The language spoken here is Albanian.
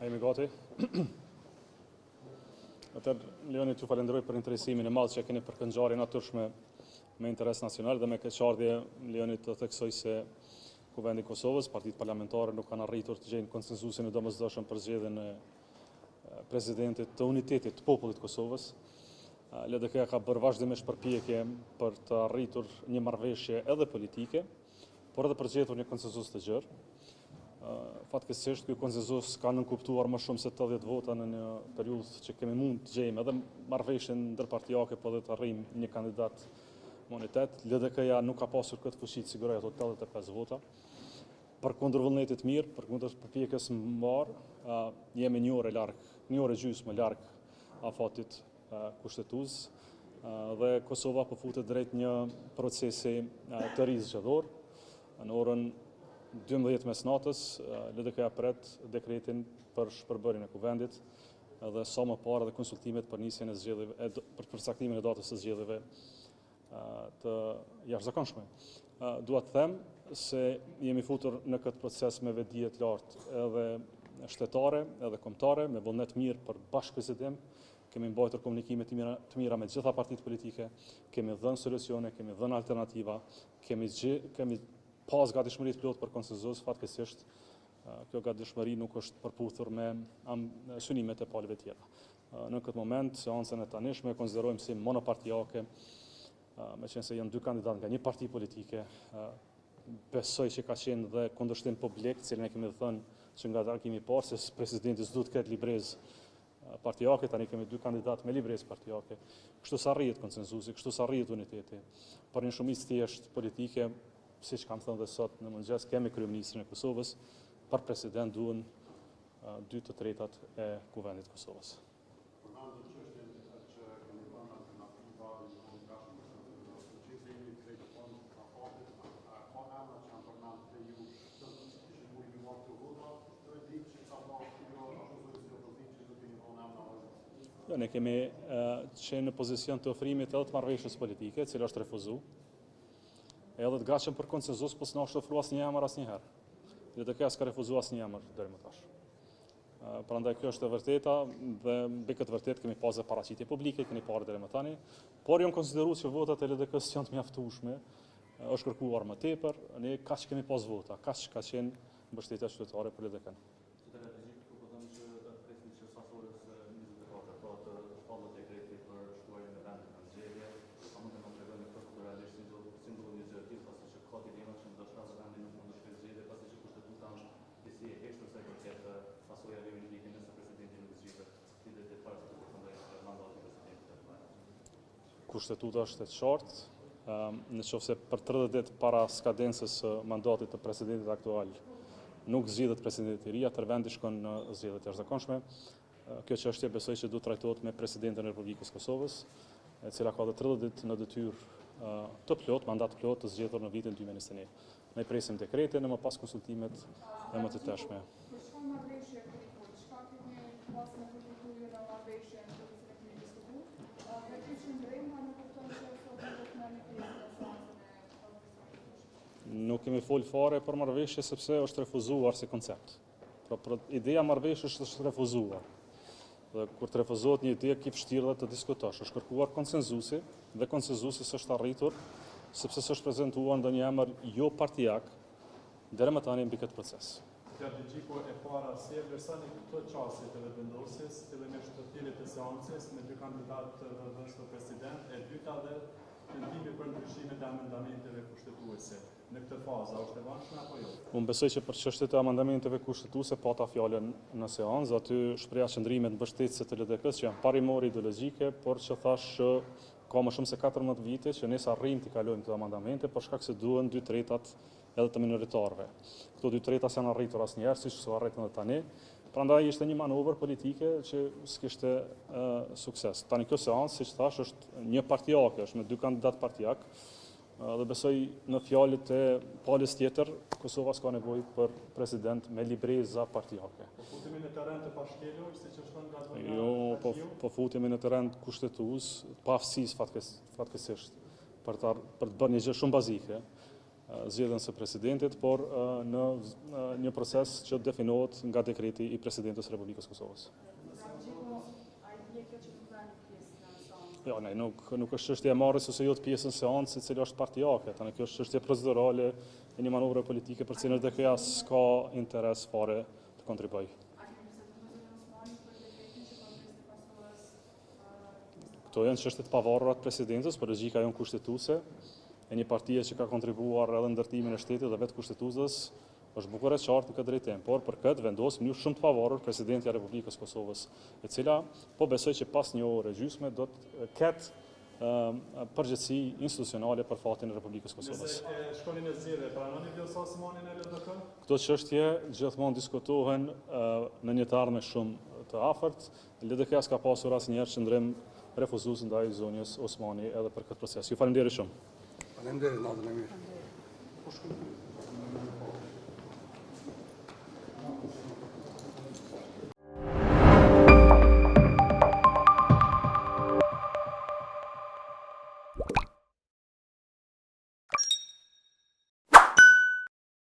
A jemi gati? Leoni, t'ju falenderoj për interesimin e madh që keni për këtë ngjarje natyrshme me interes nacional dhe me keqardhje, Leoni, të theksoj se Kuvendi i Kosovës, partitë parlamentare nuk kanë arritur të gjejnë konsensusin e domosdoshëm për zgjedhjen e presidentit të unitetit të popullit të Kosovës. LDK ka bërë vazhdimisht përpjekje për të arritur një marrëveshje edhe politike, por edhe për zgjedhur një konsensus të gjerë. Fatkeqësisht ky konsensus ka nënkuptuar më shumë se 80 vota në një periudhë që kemi mund të gjejmë edhe marrëveshjen ndërpartijake, por edhe të arrijmë një kandidat imunitet. LDK-ja nuk ka pasur këtë fuqi të sigurojë ato 85 vota. Përkundër vullnetit mirë, përkundër përpjekjes mbar, jemi një orë gjysmë më larg afatit kushtetues dhe Kosova po futet drejt një procesi të ri zgjedhor. Në orën 12 mesnatës, LDK-ja pret dekretin për shpërbërjen e kuvendit dhe sa më parë dhe konsultimet për nisjen e zgjedhjeve, për përcaktimin e datës së zgjedhjeve të jashtëzakonshme. Dua të them se jemi futur në këtë proces me vetdije të lartë edhe shtetare, edhe kombëtare, me vullnet mirë për bashkëbisedim. Kemi mbajtur komunikime të mira me gjitha partitë politike, kemi dhënë solucione, kemi dhënë alternativa, kemi pas gatishmëri të plotë për konsensus. Fatkeqësisht kjo gatishmëri nuk është përputhur me synimet e palëve tjera. Në këtë moment, seancën e tanishme e konsiderojmë si monopartijake, me qenë se janë dy kandidatë nga një parti politike. Besoj që ka qenë dhe kundërshtim publik, cilën e kemi thënë që nga darkimi i parë se presidenti s'duhet të ketë librezë partijake, tani kemi dy kandidatë me librezë partijake. Kështu sa arrihet konsensusi, kështu sa arrihet uniteti. Për një shumicë thjesht politike, siç kam thënë dhe sot në mëngjes, kemi kryeministrin e Kosovës, për president duhen 2/3 e kuvendit të Kosovës. Ne kemi qenë në pozicion të ofrimit edhe të marrëveshjes politike, e cila është refuzuar. Edhe të gatshëm për konsensus, po s'na është ofruar asnjë emër asnjëherë. LDK s'ka refuzuar asnjë emër deri më tash. Prandaj kjo është e vërteta dhe mbi këtë vërtet kemi pasur paraqitje publike, keni parë deri më tani, por janë konsideruar që votat e LDK-s janë të mjaftueshme, është kërkuar më tepër, ne kaq kemi pas vota, kaq ka qenë mbështetja qytetare për LDK-n. Kushtetuta është e qartë, në qoftë se për 30 ditë para skadencës së mandatit të presidentit aktual nuk zgjidhet presidenti i ri, atëherë vendi shkon në zgjedhje të jashtëzakonshme. Kjo çështje besoj që duhet trajtohet me presidentin e Republikës Kosovës, e cila ka 30 ditë në detyrë të plot, mandat plot të zgjedhur në vitin 2021. Ne presim dekretin e më pas konsultimet e më të tashme. Nuk kemi folë fare për marrëveshje sepse është refuzuar si koncept. Ideja marrëveshjes është refuzuar. Dhe kur të refuzohet një ide, ki vështirë dhe të diskutosh. Është kërkuar konsensusi dhe konsensusi s'është arritur sepse s'është prezantuar ndonjë emër jo partijak deri më tani mbi këtë proces. Strategjiko e para se vlerësoni këto çaste të vendosjes, fillimisht të tjerit të seancës me dy kandidatë të vëndosur për president, e dyta dhe tentimi për ndryshimet e amendamenteve kushtetuese. Në këtë fazë, a është e vështirë apo jo? Unë besoj që për çështjet e amendamenteve kushtetuese pata fjalën në seancë, aty shpreha qëndrimet mbështetëse të LDK-s që janë parimore ideologjike, por që thash që ka më shumë se 14 vite që ne arrijmë të kalojmë këto amendamente, por shkak se duhen 2/3 edhe të minoritarëve. Këto 2/3 janë arritur asnjëherë, siç u arritën edhe tani. Prandaj ishte një manovër politike që s'kishte sukses. Tani kjo seancë, siç thash, është një partijake, është me dy kandidat partijak. Dhe besoj në fjalët e palës tjetër, Kosova s'ka nevojë për president me libreza partijake. Po futemi në terren të pashkelur, siç është thënë nga advokati? Jo, po futemi në terren kushtetues, pa aftësisë fatkeqësisht, për të bërë një gjë shumë bazike. zgjedhjen së presidentit, por në një proces që definohet nga dekreti i presidentës së Republikës Kosovës. Jo, ne, nuk është çështje e marrjes ose jo të pjesën seancë, e cila është partijake. Tani kjo është çështje procedurale e një manovre politike për cilën DK-ja s'ka interes fare të kontribuoj. Këto janë çështje të pavarura të presidentës, por logjika jonë kushtetuese e një partie që ka kontribuar edhe në ndërtimin e shtetit dhe vetë kushtetuesës është bukur e qartë në këtë drejtim, por për këtë vendos në mënyrë shumë të pavarur presidenti i Republikës Kosovës, e cila po besoj që pas një ore gjysme do të ketë përgjegjësi institucionale për fatin e Republikës Kosovës. Nëse shkoni në zgjedhje, pranoni Vjosa Osmanin e LDK? Këto çështje gjithmonë diskutohen në një të ardhmen shumë të afërt. LDK-ja s'ka pasur asnjëherë qëndrim refuzues ndaj zonjës Osmani edhe për këtë proces. Ju falenderoj shumë. Faleminderit, natën e mirë.